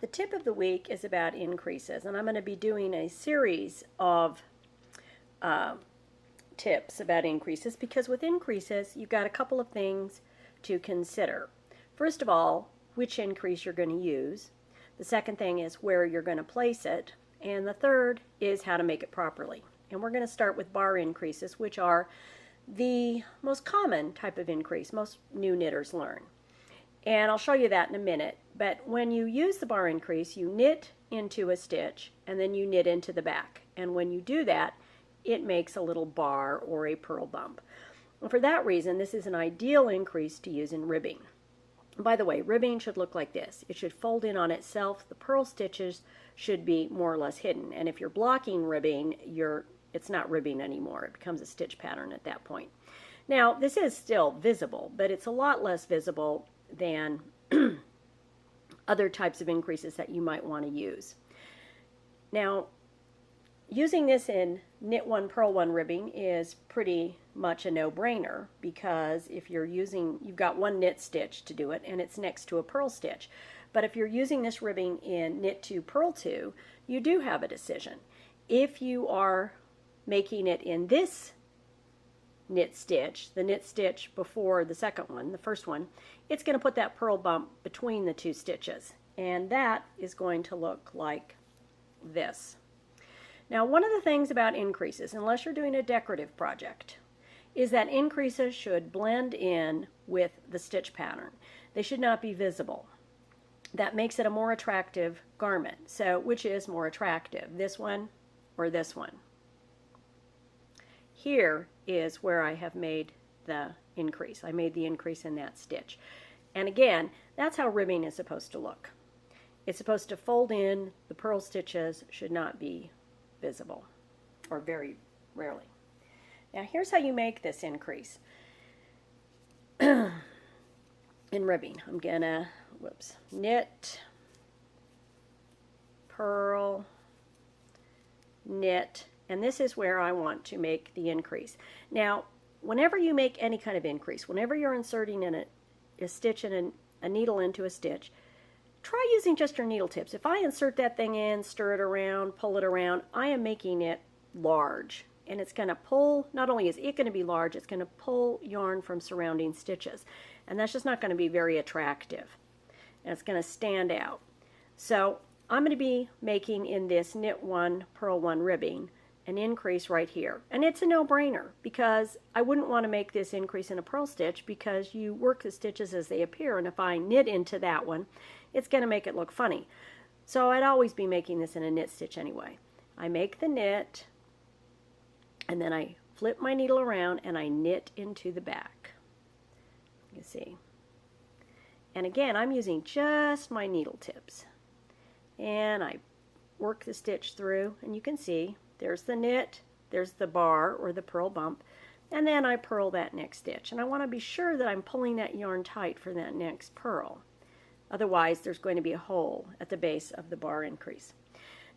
The tip of the week is about increases, and I'm going to be doing a series of tips about increases because with increases, you've got a couple of things to consider. First of all, which increase you're going to use. The second thing is where you're going to place it. And the third is how to make it properly. And we're going to start with bar increases, which are the most common type of increase most new knitters learn. And I'll show you that in a minute. But when you use the bar increase, you knit into a stitch and then you knit into the back. And when you do that, it makes a little bar or a purl bump. And for that reason, this is an ideal increase to use in ribbing. By the way, ribbing should look like this. It should fold in on itself. The purl stitches should be more or less hidden. And if you're blocking ribbing, it's not ribbing anymore. It becomes a stitch pattern at that point. Now, this is still visible, but it's a lot less visible than other types of increases that you might want to use. Now, using this in knit one, purl one ribbing is pretty much a no-brainer because if you've got one knit stitch to do it and it's next to a purl stitch. But if you're using this ribbing in knit two, purl two, you do have a decision. If you are making it in this knit stitch, the knit stitch before the second one, the first one, it's going to put that purl bump between the two stitches. And that is going to look like this. Now, one of the things about increases, unless you're doing a decorative project, is that increases should blend in with the stitch pattern. They should not be visible. That makes it a more attractive garment. So, which is more attractive, this one or this one? Here is where I have made the increase. I made the increase in that stitch. And again, that's how ribbing is supposed to look. It's supposed to fold in. The purl stitches should not be visible, or very rarely. Now here's how you make this increase. In ribbing, I'm gonna, knit, purl, knit, and this is where I want to make the increase. Now, whenever you make any kind of increase, whenever you're inserting in a stitch and a needle into a stitch, try using just your needle tips. If I insert that thing in, stir it around, pull it around, I am making it large. And it's going to pull, not only is it going to be large, it's going to pull yarn from surrounding stitches. And that's just not going to be very attractive. And it's going to stand out. So I'm going to be making in this knit one, purl one ribbing an increase right here. And it's a no-brainer because I wouldn't want to make this increase in a purl stitch because you work the stitches as they appear, and if I knit into that one, it's going to make it look funny. So I'd always be making this in a knit stitch anyway. I make the knit, and then I flip my needle around and I knit into the back. You see. And again, I'm using just my needle tips. And I work the stitch through, and you can see there's the knit, there's the bar or the purl bump, and then I purl that next stitch. And I want to be sure that I'm pulling that yarn tight for that next purl. Otherwise, there's going to be a hole at the base of the bar increase.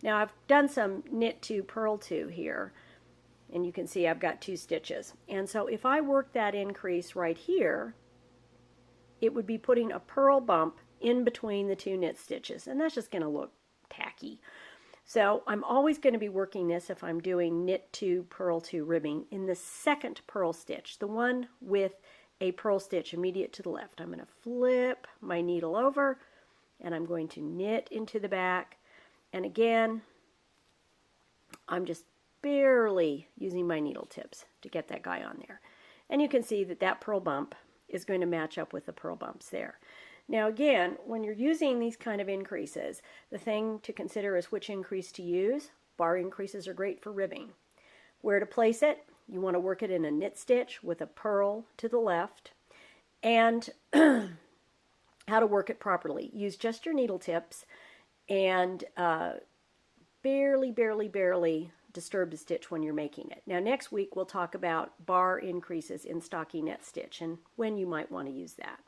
Now, I've done some knit two, purl two here, and you can see I've got two stitches. And so if I work that increase right here, it would be putting a purl bump in between the two knit stitches, and that's just going to look tacky. So I'm always going to be working this if I'm doing knit two, purl two ribbing in the second purl stitch, the one with a purl stitch immediate to the left. I'm going to flip my needle over and I'm going to knit into the back. And again, I'm just barely using my needle tips to get that guy on there. And you can see that that purl bump is going to match up with the purl bumps there. Now again, when you're using these kind of increases, the thing to consider is which increase to use. Bar increases are great for ribbing. Where to place it? You want to work it in a knit stitch with a purl to the left. And how to work it properly. Use just your needle tips and barely disturb the stitch when you're making it. Now next week we'll talk about bar increases in stockinette stitch and when you might want to use that.